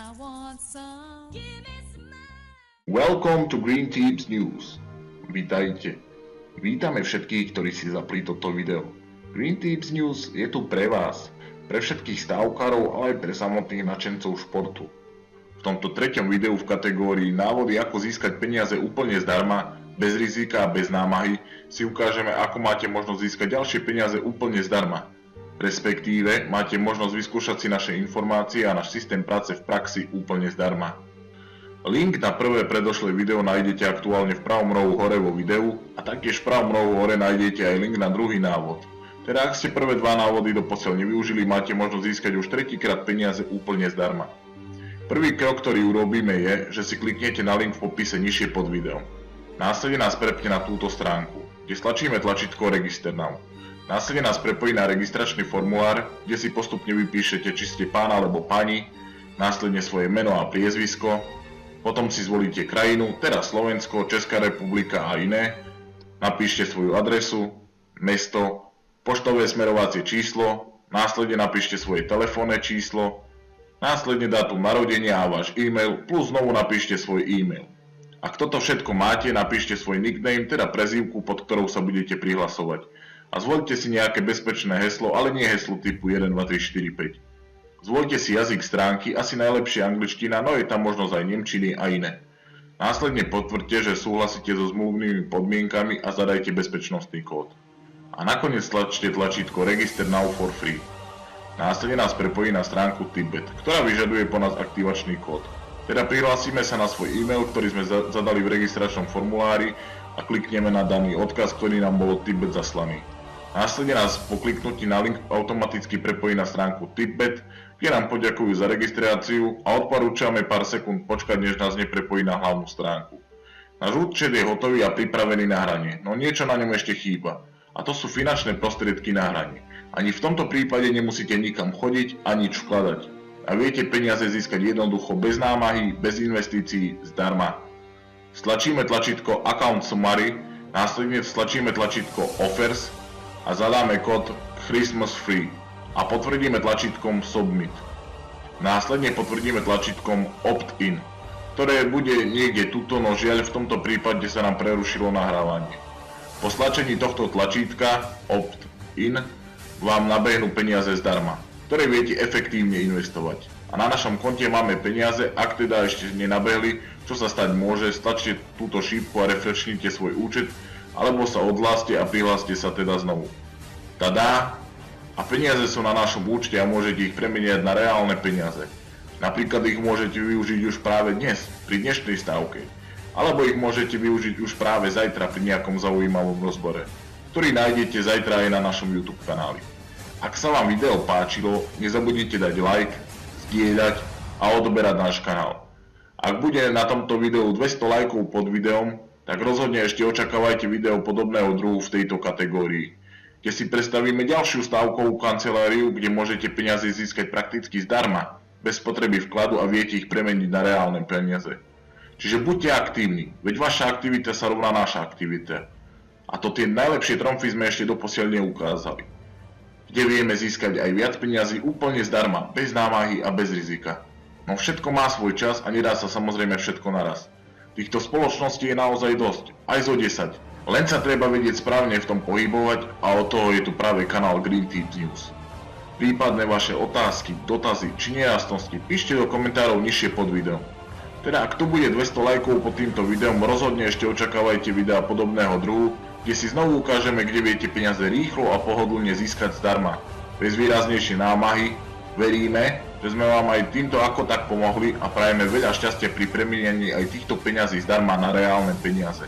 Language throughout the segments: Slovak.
I want some. Give me some more. Welcome to Green Tips News. Vítajte. Vítame všetkých, ktorí si zapli toto video. Green Tips News je tu pre vás, pre všetkých stávkarov, ale aj pre samotných nadšencov športu. V tomto treťom videu v kategórii návody ako získať peniaze úplne zdarma, bez rizika a bez námahy si ukážeme, ako máte možnosť získať ďalšie peniaze úplne zdarma. Respektíve máte možnosť vyskúšať si naše informácie a náš systém práce v praxi úplne zdarma. Link na prvé predošlé video nájdete aktuálne v pravom rohu hore vo videu a taktiež v pravom rohu hore nájdete aj link na druhý návod. Teda ak ste prvé dva návody doposiaľ nevyužili, máte možnosť získať už tretíkrát peniaze úplne zdarma. Prvý krok, ktorý urobíme je, že si kliknete na link v popise nižšie pod videom. Následne nás prepne na túto stránku, kde stlačíme tlačítko Register Now. Následne nás prepojí na registračný formulár, kde si postupne vypíšete, či ste pán alebo pani, následne svoje meno a priezvisko, potom si zvolíte krajinu, teda Slovensko, Česká republika a iné, napíšte svoju adresu, mesto, poštové smerovacie číslo, následne napíšte svoje telefónne číslo, následne dátum narodenia a váš e-mail, plus znovu napíšte svoj e-mail. Ak toto všetko máte, napíšte svoj nickname, teda prezývku, pod ktorou sa budete prihlasovať. A zvoľte si nejaké bezpečné heslo, ale nie heslo typu 1, 2, 3, 4, 5. Zvoľte si jazyk stránky, asi najlepšie angličtina, no je tam možnosť aj nemčiny a iné. Následne potvrdte, že súhlasíte so zmluvnými podmienkami a zadajte bezpečnostný kód. A nakoniec tlačte tlačítko Register Now for free. Následne nás prepojí na stránku Tipbet, ktorá vyžaduje po nás aktivačný kód. Teda prihlásime sa na svoj e-mail, ktorý sme zadali v registračnom formulári a klikneme na daný odkaz, ktorý nám bol od Tipbet zaslaný. Následne nás po kliknutí na link automaticky prepojí na stránku Tipbet, kde nám poďakujú za registráciu a odporúčame pár sekúnd počkať, než nás neprepojí na hlavnú stránku. Náš účet je hotový a pripravený na hranie, no niečo na ňom ešte chýba, a to sú finančné prostriedky na hranie. Ani v tomto prípade nemusíte nikam chodiť a nič vkladať. A viete peniaze získať jednoducho bez námahy, bez investícií, zdarma. Stlačíme tlačítko Account Summary, následne stlačíme tlačítko Offers a zadáme kód Christmas Free a potvrdíme tlačítkom Submit. Následne potvrdíme tlačítkom Opt-in, ktoré bude niekde tuto, no žiaľ v tomto prípade sa nám prerušilo nahrávanie. Po stlačení tohto tlačítka Opt-in vám nabehnú peniaze zdarma, ktoré viete efektívne investovať. A na našom konte máme peniaze, ak teda ešte nenabehli, čo sa stať môže, stlačte túto šípku a refreshnite svoj účet, alebo sa odhláste a prihláste sa teda znovu. Tadá! A peniaze sú na našom účte a môžete ich premeniať na reálne peniaze. Napríklad ich môžete využiť už práve dnes, pri dnešnej stávke. Alebo ich môžete využiť už práve zajtra pri nejakom zaujímavom rozbore, ktorý nájdete zajtra aj na našom YouTube kanáli. Ak sa vám video páčilo, nezabudnite dať like, zdieľať a odoberať náš kanál. Ak bude na tomto videu 200 lajkov pod videom, tak rozhodne ešte očakávajte video podobného druhu v tejto kategórii, kde si predstavíme ďalšiu stávkovú kanceláriu, kde môžete peniaze získať prakticky zdarma, bez potreby vkladu a viete ich premeniť na reálne peniaze. Čiže buďte aktívni, veď vaša aktivita sa rovná naša aktivita. A to tie najlepšie tromfy sme ešte doposiaľ neukázali, kde vieme získať aj viac peniazy úplne zdarma, bez námahy a bez rizika. No všetko má svoj čas a nedá sa samozrejme všetko naraz. Týchto spoločností je naozaj dosť, aj zo 10. Len sa treba vedieť správne v tom pohybovať a od toho je tu práve kanál Green Tips News. Prípadne vaše otázky, dotazy či nejasnosti píšte do komentárov nižšie pod videom. Teda ak tu bude 200 lajkov pod týmto videom, rozhodne ešte očakávajte videa podobného druhu, kde si znovu ukážeme, kde viete peniaze rýchlo a pohodlne získať zdarma. Bez výraznejšej námahy, veríme, že sme vám aj týmto ako tak pomohli a prajeme veľa šťastia pri premienianí aj týchto peňazí zdarma na reálne peniaze.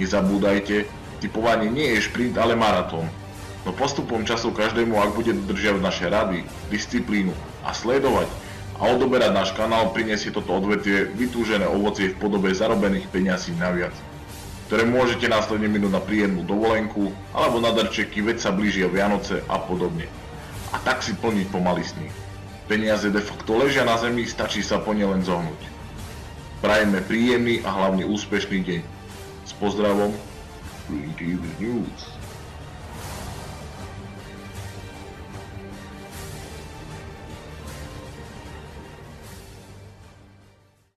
Nezabúdajte, tipovanie nie je šprint, ale maratón. No postupom času každému, ak bude dodržiavať naše rady, disciplínu a sledovať a odoberať náš kanál, prinesie toto odvetvie vytúžené ovocie v podobe zarobených peňazí naviac, ktoré môžete následne minúť na príjemnú dovolenku alebo na darčeky, veď sa blížia Vianoce a podobne. A tak si plniť pomaly sny. Peniaze de facto ležia na zemi, stačí sa po ne len zohnúť. Prajeme príjemný a hlavne úspešný deň. S pozdravom, Green Tips News.